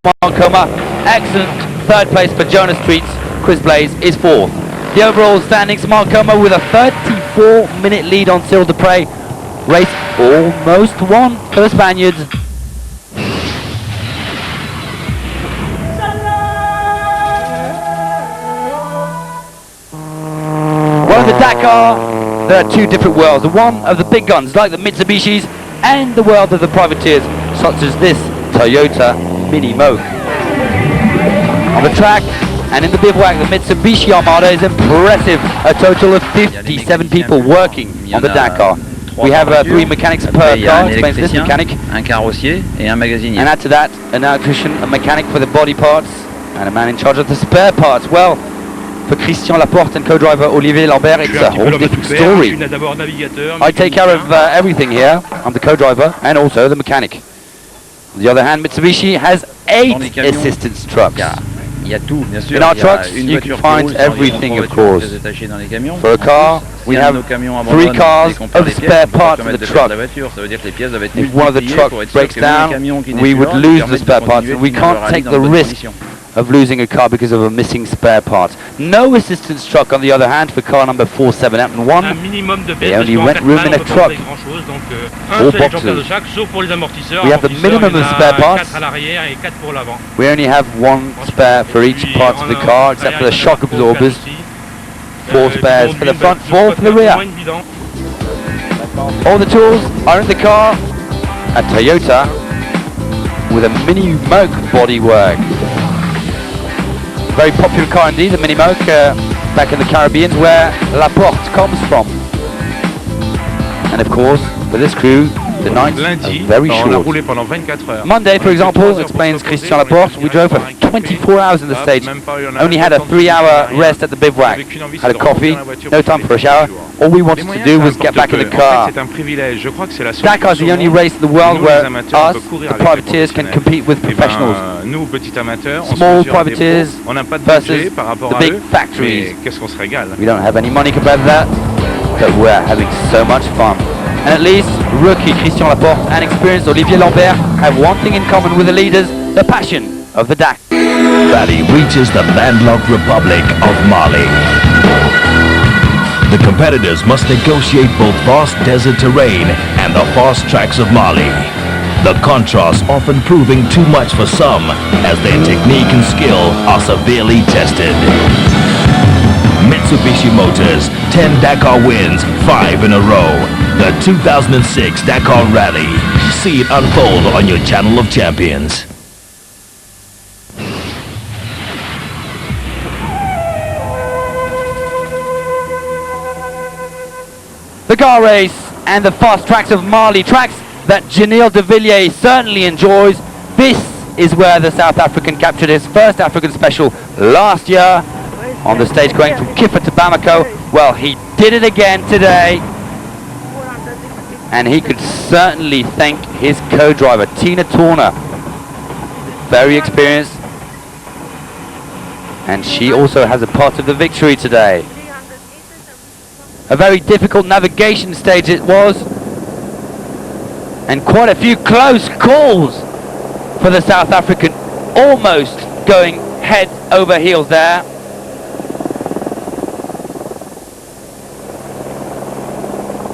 Marcoma. Excellent third place for Jonas Streets. Chris Blaze is fourth. The overall standings, Marcoma with a 34-minute lead on Cyril Dupre. Race almost won for the Spaniards. Well, in the Dakar, there are two different worlds. The one of the big guns, like the Mitsubishis, and the world of the privateers, such as this Toyota Mini Moke. On the track and in the bivouac, the Mitsubishi Armada is impressive. A total of 57 people working on the Dakar. We have 3 mechanics per car, explains this mechanic. Un carrossier et un magasinier. And add to that, an electrician, a mechanic for the body parts, and a man in charge of the spare parts. Well, for Christian Laporte and co-driver Olivier Lambert, it's a whole different story. I take care of everything here. I'm the co-driver and also the mechanic. On the other hand, Mitsubishi has 8 assistance trucks. In our trucks, you can find everything, of course. For a car, we have 3 cars of spare parts in the truck. If one of the trucks breaks down, we would lose the spare parts, and we can't take the risk of losing a car because of a missing spare part. No assistance truck, on the other hand, for car number 4701. They only rent room in a truck. 4 boxes. We have the minimum of spare parts. We only have 1 spare for each part of the car, except for the shock absorbers. 4 spares for the front, 4 for the rear. All the tools are in the car. A Toyota with a Mini Moke bodywork. Very popular car indeed, the Mini Moke, back in the Caribbean, where Laporte comes from. And of course, for this crew, the nights are very short. Monday, for example, explains Christian Laporte, we drove for 24 hours in the stage. Only had a 3-hour rest at the bivouac. Had a coffee, no time for a shower. All we wanted to do was get back in the car. Dakar is the only race in the world where us, the privateers, can compete with professionals. Small privateers versus the big factories. We don't have any money compared to that, but we're having so much fun. And at least rookie Christian Laporte and experienced Olivier Lambert have one thing in common with the leaders, the passion of the Dakar. Rally reaches the landlocked Republic of Mali. The competitors must negotiate both vast desert terrain and the fast tracks of Mali. The contrast often proving too much for some, as their technique and skill are severely tested. Mitsubishi Motors, 10 Dakar wins, 5 in a row. The 2006 Dakar Rally. See it unfold on your channel of champions. The car race and the fast tracks of Mali, tracks that Janil de Villiers certainly enjoys. This is where the South African captured his first African special last year on the stage going from Kiffa to Bamako. Well, he did it again today, and he could certainly thank his co-driver, Tina Turner. Very experienced, and she also has a part of the victory today. A very difficult navigation stage it was, and quite a few close calls for the South African, almost going head over heels there.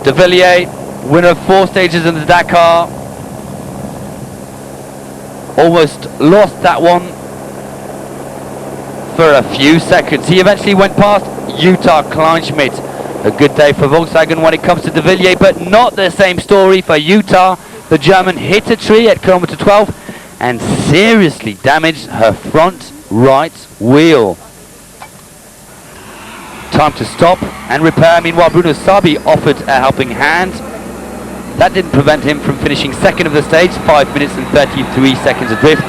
De Villiers, winner of 4 stages in the Dakar, almost lost that one for a few seconds. He eventually went past Jutta Kleinschmidt. A good day for Volkswagen when it comes to De Villiers, but not the same story for Jutta. The German hit a tree at kilometer 12 and seriously damaged her front right wheel. Time to stop and repair. Meanwhile, Bruno Sabi offered a helping hand. That didn't prevent him from finishing second of the stage, 5 minutes and 33 seconds adrift.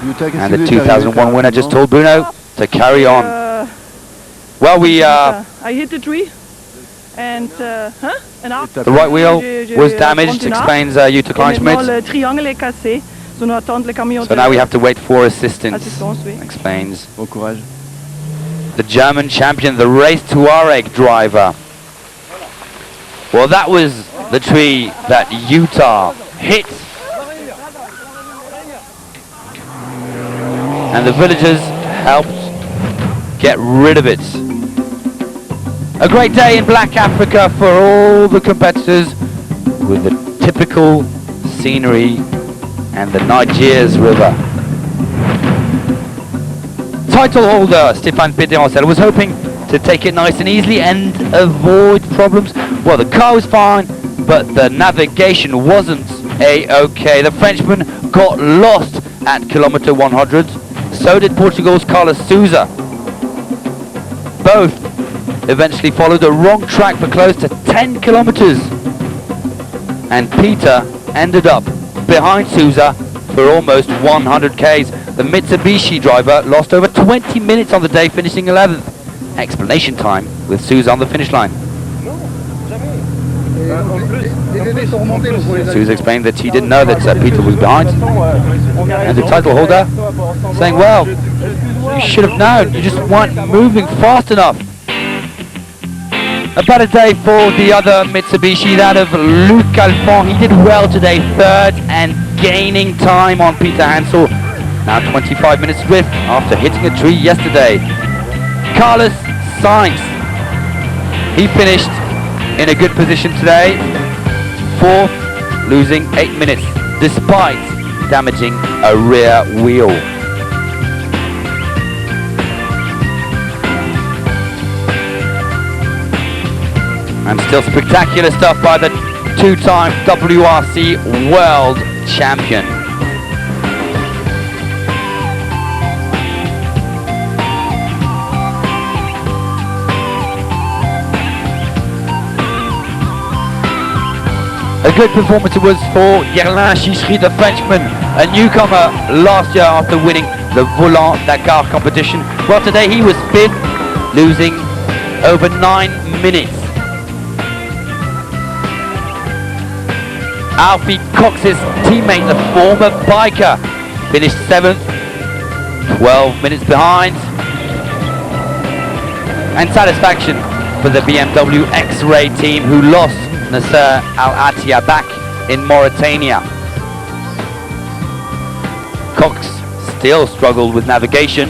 And the 2001 winner just told Bruno to carry on. Well, I hit the tree, and the right wheel was damaged, explains Jutta Kleinschmidt. So now we have to wait for assistance, explains the German champion, the race Touareg driver. Well, that was the tree that Utah hit. And the villagers helped get rid of it. A great day in Black Africa for all the competitors, with the typical scenery and the Niger's river. Title holder Stéphane Péterancel was hoping to take it nice and easily and avoid problems. Well, the car was fine, but the navigation wasn't a-okay. The Frenchman got lost at kilometer 100. So did Portugal's Carlos Sousa. Both eventually followed the wrong track for close to 10 kilometers. And Peter ended up behind Sousa for almost 100 Ks. The Mitsubishi driver lost over 20 minutes on the day, finishing 11th. Explanation time with Sousa on the finish line. Sousa explained that he didn't know that Peter was behind. And the title holder saying, well, you should have known, you just weren't moving fast enough. A better day for the other Mitsubishi, that of Luc Alphand. He did well today, third and gaining time on Peter Hansel. Now 25 minutes drift after hitting a tree yesterday. Carlos Sainz, he finished in a good position today, fourth, losing 8 minutes despite damaging a rear wheel. And still spectacular stuff by the two-time WRC World Champion. A good performance it was for Yerlin Chichery, the Frenchman, a newcomer last year after winning the Volant Dakar competition. Well, today he was fifth, losing over 9 minutes. Alfie Cox's teammate, the former biker, finished 7th, 12 minutes behind. And satisfaction for the BMW X-Ray team, who lost Nasser Al-Attiyah back in Mauritania. Cox still struggled with navigation,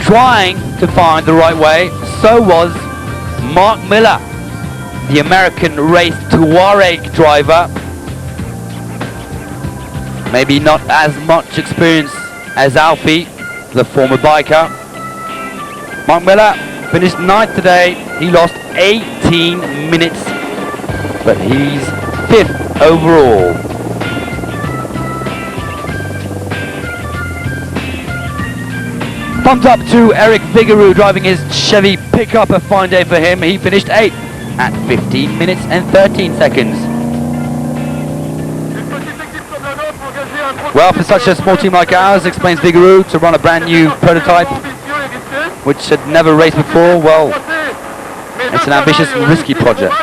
trying to find the right way. So was Mark Miller, the American race Touareg driver. Maybe not as much experience as Alfie, the former biker. Mark Miller finished 9th today. He lost 18 minutes, but he's 5th overall. Thumbs up to Eric Vigouroux driving his Chevy pickup, a fine day for him. He finished 8th at 15 minutes and 13 seconds. Well, for such a small team like ours, explains Vigouroux, to run a brand new prototype which had never raced before, well, it's an ambitious and risky project,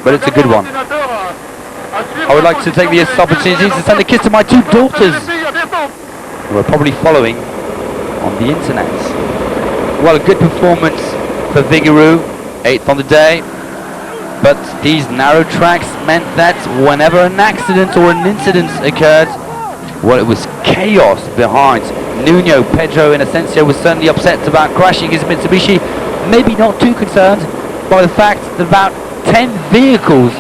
but it's a good one. I would like to take this opportunity to send a kiss to my two daughters, who are probably following on the internet. Well, a good performance for Vigouroux, 8th on the day, but these narrow tracks meant that whenever an accident or an incident occurred, well, it was chaos behind. Nuno Pedro Inocencio was certainly upset about crashing his Mitsubishi, maybe not too concerned by the fact that about 10 vehicles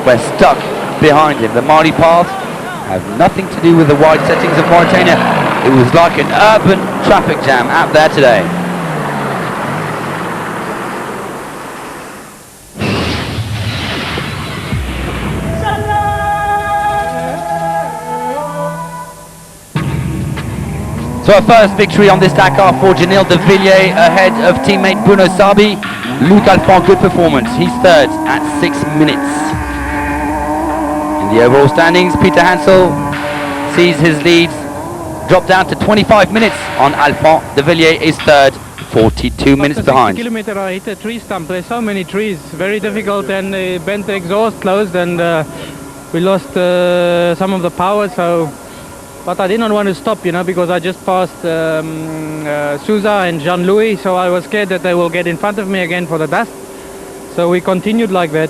were stuck behind him. The Mali paths have nothing to do with the wide settings of Mauritania. It was like an urban traffic jam out there today. So a first victory on this Dakar for Janil de Villiers ahead of teammate Bruno Sabi. Luc Alphand, good performance. He's 3rd at 6 minutes. In the overall standings, Peter Hansel sees his lead drop down to 25 minutes on Alphand. De Villiers is 3rd, 42 minutes behind. Kilometer, I hit a tree stump. There's so many trees, very difficult, and bent the exhaust closed, and we lost some of the power. But I did not want to stop, you know, because I just passed Sousa and Jean-Louis, so I was scared that they will get in front of me again for the dust. So we continued like that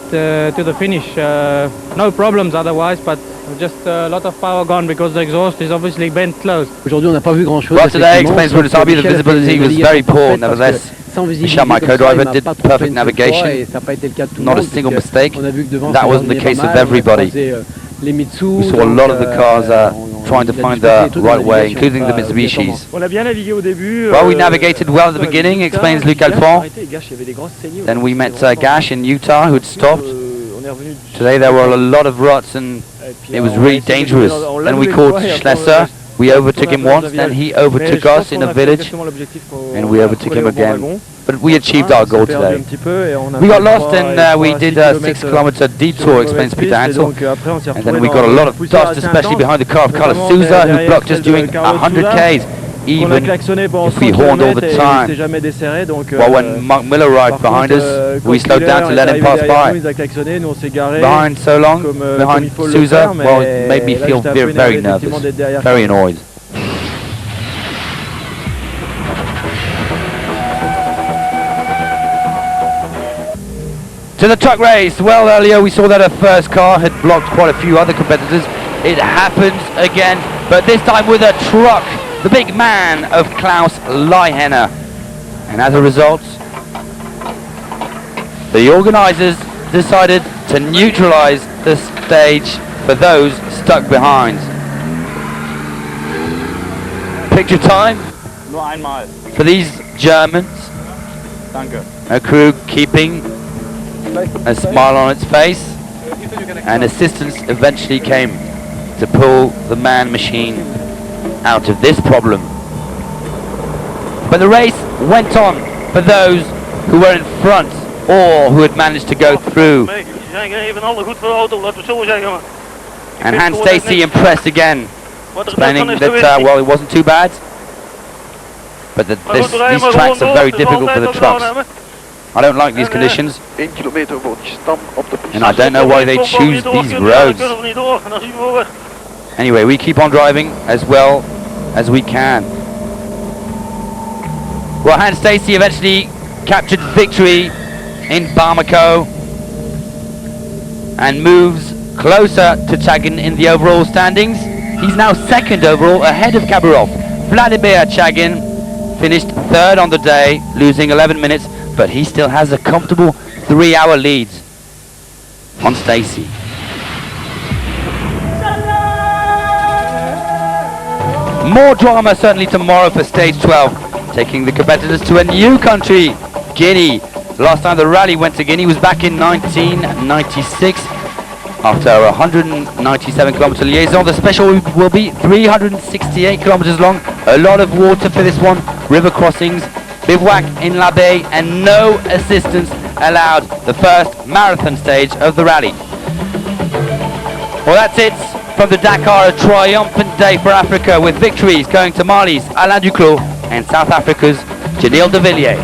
to the finish. No problems otherwise, but just a lot of power gone because the exhaust is obviously bent closed. Aujourd'hui, on n'a pas vu grand-chose. Well, today, explains sauf Bruno Sarbi, the Michel a fait visibility une was very navigation poor. parfaite parce Nevertheless, que sans visibilité Michel, my comme ça, co-driver, il m'a did pas trop perfect fait une seule fois navigation. et ça n'a pas été le cas de tout le Not a monde, single puisque mistake. on a vu que devant, That ça wasn't the revenait case pas with mal, everybody. on a croisé, les Mitsu, We saw a lot of the cars trying to il a find discuté the toute la right way, navigation, including the pas Mitsubishis. obligatoirement. On a bien navigué au début. Well, we navigated well at the beginning, explains Luc Alphand. Then we met Gash in Utah, who'd stopped. Today there were a lot of ruts and it was really dangerous. Then we caught Schlesser. We overtook him once, then he overtook us in a village, and we overtook him again. But we achieved our goal today. We got lost and we did a 6-kilometer detour, explains Peter Hansel. And then we got a lot of dust, especially behind the car of Carlos Souza, who blocked us doing 100 Ks, even if we horned all the time. Well, when Mark Miller arrived behind us, we slowed down to let him pass by. Behind so long, behind Souza, well, it made me feel very nervous, very annoyed. To the truck race. Well, earlier we saw that a first car had blocked quite a few other competitors. It happens again, but this time with a truck, the big man of Klaus Leihenner. And as a result, the organisers decided to neutralise the stage for those stuck behind. Picture time for these Germans. A crew keeping a smile on its face, and assistance eventually came to pull the man machine out of this problem. But the race went on for those who were in front or who had managed to go through. And Hans Stacey impressed again, explaining that well, it wasn't too bad, but that these tracks are very difficult for the trucks. I don't like these conditions, and I don't know why they choose these roads. Anyway, we keep on driving as well as we can. Well, Hans Stacey eventually captured victory in Bamako and moves closer to Chagin in the overall standings. He's now second overall, ahead of Kabarov. Vladimir Chagin finished third on the day, losing 11 minutes, but he still has a comfortable 3-hour lead on Stacey. More drama certainly tomorrow for stage 12, taking the competitors to a new country, Guinea. Last time the rally went to Guinea was back in 1996. After a 197 kilometer liaison, the special will be 368 kilometers long. A lot of water for this one, river crossings, bivouac in La Baie, and no assistance allowed. The first marathon stage of the rally. Well, that's it from the Dakar. A triumphant day for Africa, with victories going to Mali's Alain Duclos and South Africa's Janelle de Villiers.